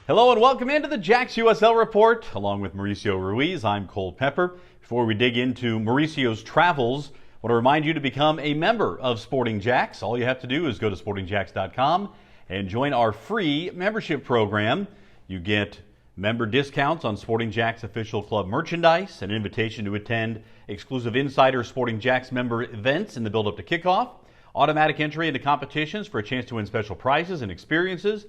Hello and welcome into the JAX USL Report. Along with Mauricio Ruiz, I'm Cole Pepper. Before we dig into Mauricio's travels, I want to remind you to become a member of Sporting JAX. All you have to do is go to sportingjax.com and join our free membership program. You get member discounts on Sporting JAX official club merchandise, an invitation to attend exclusive Insider Sporting JAX member events in the build-up to kickoff, automatic entry into competitions for a chance to win special prizes and experiences.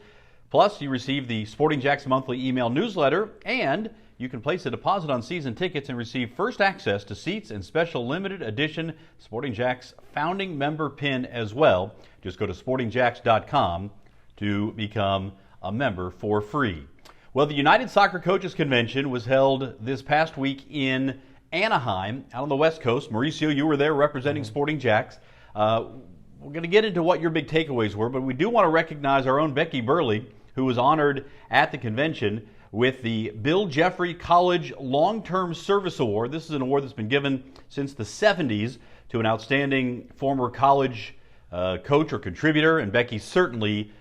Plus, you receive the Sporting JAX monthly email newsletter, and you can place a deposit on season tickets and receive first access to seats and special limited edition Sporting JAX founding member pin as well. Just go to sportingjax.com to become a member for free. Well, the United Soccer Coaches Convention was held this past week in Anaheim, out on the West Coast. Mauricio, you were there representing Sporting JAX. We're going to get into what your big takeaways were, but we do want to recognize our own Becky Burleigh, who was honored at the convention with the Bill Jeffrey College Long-Term Service Award. This is an award that's been given since the 70s to an outstanding former college coach or contributor, and Becky certainly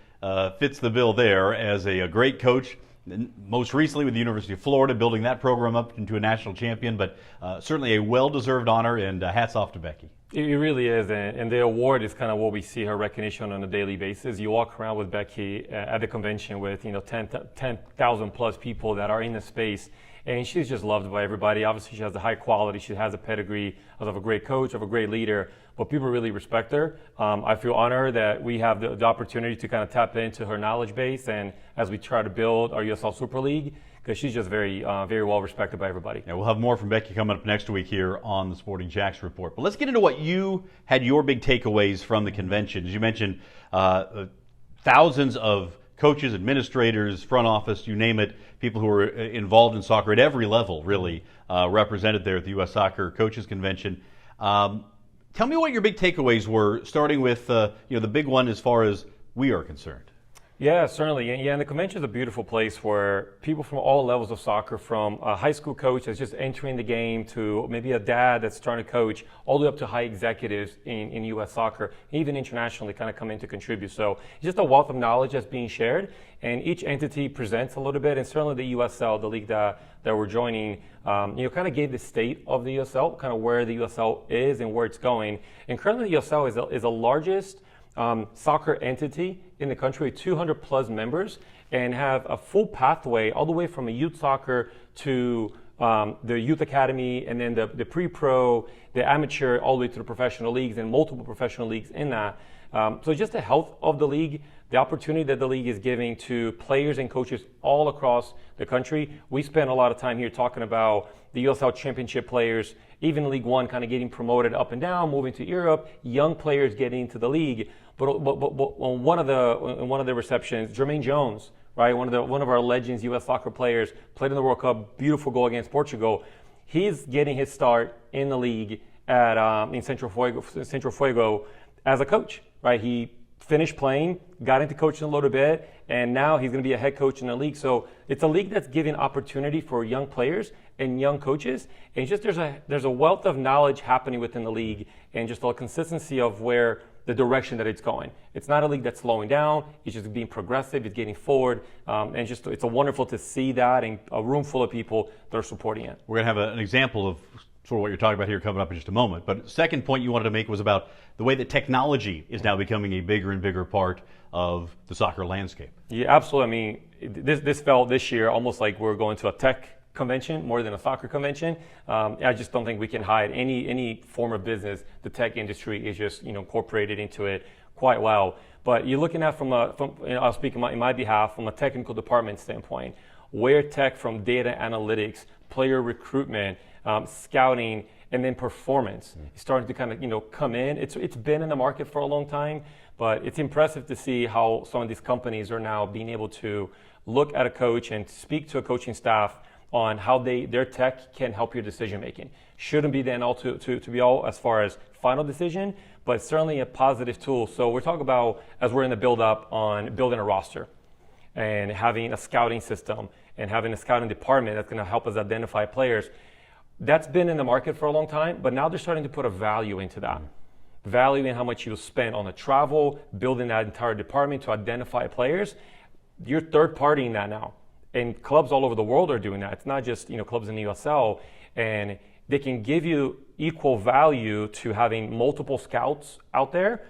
fits the bill there as a great coach, most recently with the University of Florida, building that program up into a national champion, but certainly a well-deserved honor, and hats off to Becky. It really is, and the award is kind of what we see her recognition on a daily basis. You walk around with Becky at the convention with 10,000 plus people that are in the space, and she's just loved by everybody. Obviously, she has a high quality, she has a pedigree of a great coach, of a great leader, but people really respect her. I feel honored that we have the opportunity to kind of tap into her knowledge base, and as we try to build our USL Super League, because she's just very well respected by everybody. Yeah, we'll have more from Becky coming up next week here on the Sporting JAX Report. But let's get into what you had your big takeaways from the convention. As you mentioned, thousands of coaches, administrators, front office, you name it, people who are involved in soccer at every level, really, represented there at the U.S. Soccer Coaches Convention. Tell me what your big takeaways were, starting with the big one as far as we are concerned. Yeah, certainly. And the convention is a beautiful place where people from all levels of soccer, from a high school coach that's just entering the game to maybe a dad that's trying to coach, all the way up to high executives in U.S. soccer, even internationally, kind of come in to contribute. So it's just a wealth of knowledge that's being shared, and each entity presents a little bit. And certainly the USL, the league that we're joining, kind of gave the state of the USL, kind of where the USL is and where it's going. And currently the USL is the largest soccer entity in the country, 200 plus members, and have a full pathway all the way from a youth soccer to the youth academy, and then the pre-pro, the amateur, all the way to the professional leagues, and multiple professional leagues in that. So just the health of the league, the opportunity that the league is giving to players and coaches all across the country. We spend a lot of time here talking about the USL Championship players, even League One kind of getting promoted up and down, moving to Europe, young players getting into the league. But on one of the receptions, Jermaine Jones, right, one of our legends, U.S. soccer players, played in the World Cup, beautiful goal against Portugal. He's getting his start in the league at in Central Fuego as a coach, right? He finished playing, got into coaching a little bit, and now he's going to be a head coach in the league. So it's a league that's giving opportunity for young players and young coaches. And it's just there's a wealth of knowledge happening within the league, and just a consistency of where the direction that it's going. It's not a league that's slowing down. It's just being progressive. It's getting forward, and it's a wonderful to see that, and a room full of people that are supporting it. We're going to have an example of sort of what you're talking about here coming up in just a moment. But second point you wanted to make was about the way that technology is now becoming a bigger and bigger part of the soccer landscape. Yeah, absolutely. I mean, this felt this year almost like we're going to a tech convention more than a soccer convention. I just don't think we can hide any form of business. The tech industry is just incorporated into it quite well. But you're looking at I'll speak in my behalf from a technical department standpoint, where tech from data analytics, player recruitment, scouting, and then performance is starting to kind of come in. It's been in the market for a long time, but it's impressive to see how some of these companies are now being able to look at a coach and speak to a coaching staff on how their tech can help your decision making. Shouldn't be then all to be all as far as final decision, but certainly a positive tool. So we're talking about, as we're in the build up on building a roster and having a scouting system and having a scouting department that's going to help us identify players. That's been in the market for a long time, but now they're starting to put a value into that. Value in how much you spend on the travel, building that entire department to identify players. You're third partying that now. and clubs all over the world are doing that. It's not just clubs in the USL, and they can give you equal value to having multiple scouts out there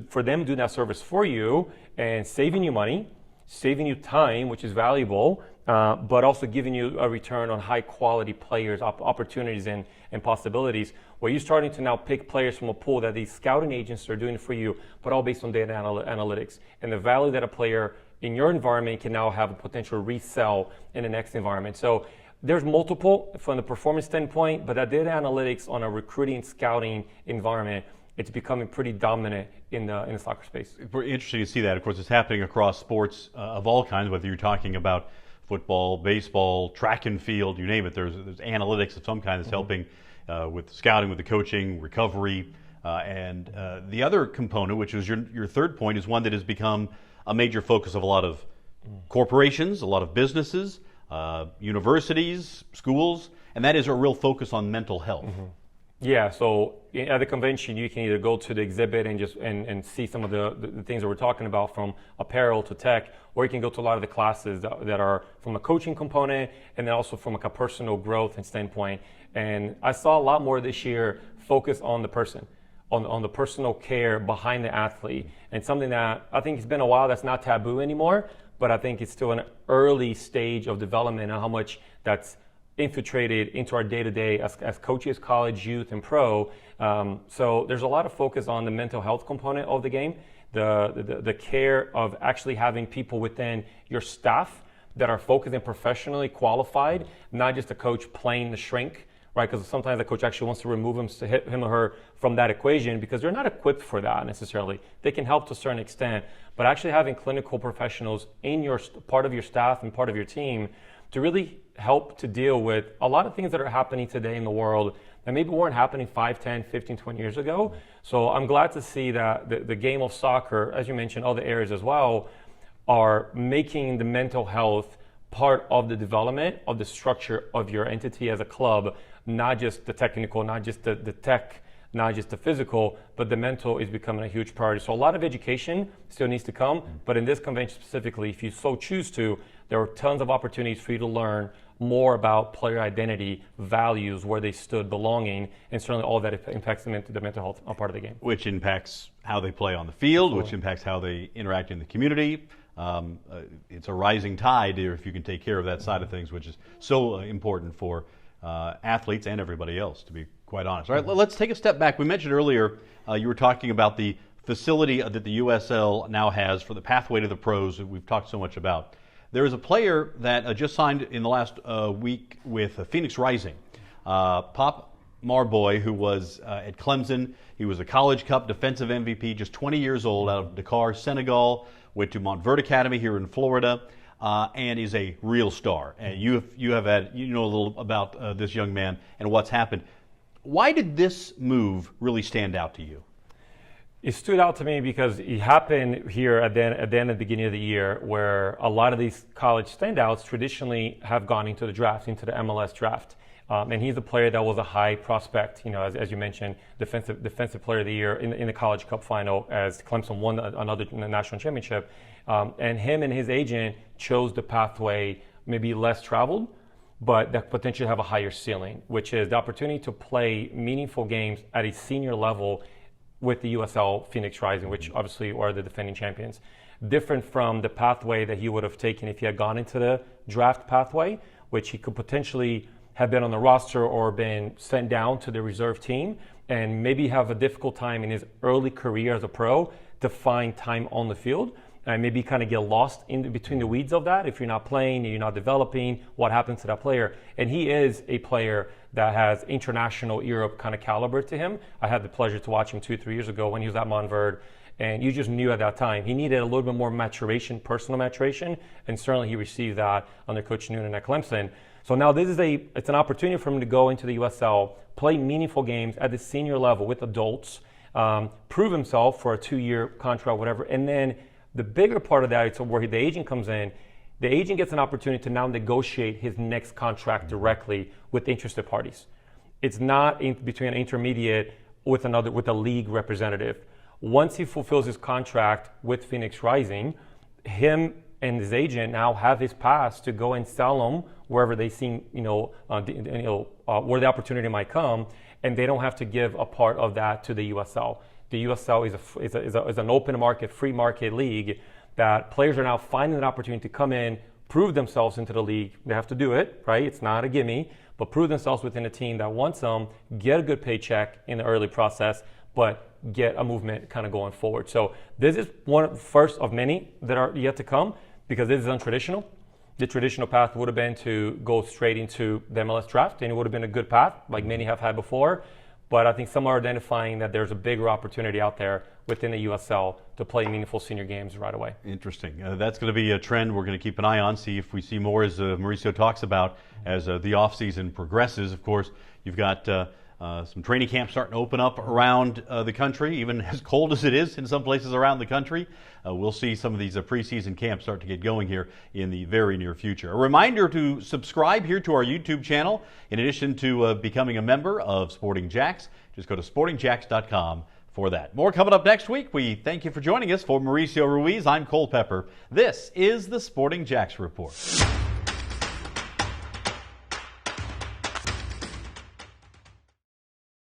for them doing that service for you and saving you money, saving you time, which is valuable, but also giving you a return on high quality players, opportunities and possibilities, where you're starting to now pick players from a pool that these scouting agents are doing for you, but all based on data analytics and the value that a player in your environment can now have a potential resell in the next environment. So there's multiple from the performance standpoint, but that data analytics on a recruiting, scouting environment, it's becoming pretty dominant in the soccer space. Very interesting to see that. Of course, it's happening across sports of all kinds, whether you're talking about football, baseball, track and field, you name it. There's analytics of some kind that's helping with scouting, with the coaching, recovery. And the other component, which is your third point, is one that has become a major focus of a lot of corporations, a lot of businesses, universities, schools, and that is a real focus on mental health. Yeah, so at the convention, you can either go to the exhibit and see some of the things that we're talking about, from apparel to tech, or you can go to a lot of the classes that are from a coaching component and then also from a personal growth and standpoint. And I saw a lot more this year focus on the person, on the personal care behind the athlete, and something that I think it's been a while that's not taboo anymore, but I think it's still an early stage of development and how much that's infiltrated into our day-to-day as coaches, college, youth, and pro. So there's a lot of focus on the mental health component of the game, the care of actually having people within your staff that are focused and professionally qualified, not just a coach playing the shrink, right? Because sometimes the coach actually wants to remove him or her from that equation because they're not equipped for that necessarily. They can help to a certain extent, but actually having clinical professionals in your part of your staff and part of your team to really help to deal with a lot of things that are happening today in the world that maybe weren't happening 5, 10, 15, 20 years ago. So I'm glad to see that the game of soccer, as you mentioned, other areas as well, are making the mental health part of the development of the structure of your entity as a club, not just the technical, not just the tech, not just the physical, but the mental is becoming a huge priority. So a lot of education still needs to come, but in this convention specifically, if you so choose to, there are tons of opportunities for you to learn more about player identity, values, where they stood, belonging, and certainly all that impacts the mental health part of the game. Which impacts how they play on the field, which impacts how they interact in the community. It's a rising tide if you can take care of that side of things, which is so important for athletes and everybody else, to be quite honest. All right, let's take a step back. We mentioned earlier you were talking about the facility that the USL now has for the pathway to the pros that we've talked so much about. There is a player that just signed in the last week with Phoenix Rising, Pop Marboy, who was at Clemson. He was a College Cup defensive MVP, just 20 years old, out of Dakar, Senegal. Went to Montverde Academy here in Florida, and is a real star. And you know a little about this young man and what's happened. Why did this move really stand out to you? It stood out to me because it happened here at the beginning of the year, where a lot of these college standouts traditionally have gone into the draft, into the MLS draft. And he's a player that was a high prospect, as you mentioned, defensive player of the year in the College Cup final as Clemson won another national championship. And him and his agent chose the pathway maybe less traveled, but that potentially have a higher ceiling, which is the opportunity to play meaningful games at a senior level with the USL Phoenix Rising, which obviously are the defending champions. Different from the pathway that he would have taken if he had gone into the draft pathway, which he could potentially have been on the roster or been sent down to the reserve team and maybe have a difficult time in his early career as a pro to find time on the field and maybe kind of get lost in between the weeds of that. If you're not playing, you're not developing, what happens to that player? And he is a player that has international Europe kind of caliber to him. I had the pleasure to watch him 2-3 years ago when he was at Montverde, and you just knew at that time he needed a little bit more maturation, personal maturation, and certainly he received that under Coach Noonan at Clemson. So now it's an opportunity for him to go into the USL, play meaningful games at the senior level with adults, prove himself for a 2-year contract, whatever. And then the bigger part of that is where the agent comes in. The agent gets an opportunity to now negotiate his next contract directly with interested parties. It's not between an intermediate with a league representative. Once he fulfills his contract with Phoenix Rising, him and his agent now have his pass to go and sell them wherever they see, where the opportunity might come, and they don't have to give a part of that to the USL. The USL is an open market, free market league that players are now finding an opportunity to come in, prove themselves into the league. They have to do it, right? It's not a gimme, but prove themselves within a team that wants them, get a good paycheck in the early process, but get a movement kind of going forward. So this is one first of many that are yet to come, because this is untraditional. The traditional path would have been to go straight into the MLS draft, and it would have been a good path, like many have had before. But I think some are identifying that there's a bigger opportunity out there within the USL to play meaningful senior games right away. Interesting. That's going to be a trend we're going to keep an eye on, see if we see more, as Mauricio talks about, as the offseason progresses. Of course, you've got some training camps starting to open up around the country, even as cold as it is in some places around the country. We'll see some of these preseason camps start to get going here in the very near future. A reminder to subscribe here to our YouTube channel. In addition to becoming a member of Sporting JAX, just go to sportingjax.com for that. More coming up next week. We thank you for joining us. For Mauricio Ruiz, I'm Cole Pepper. This is the Sporting JAX Report.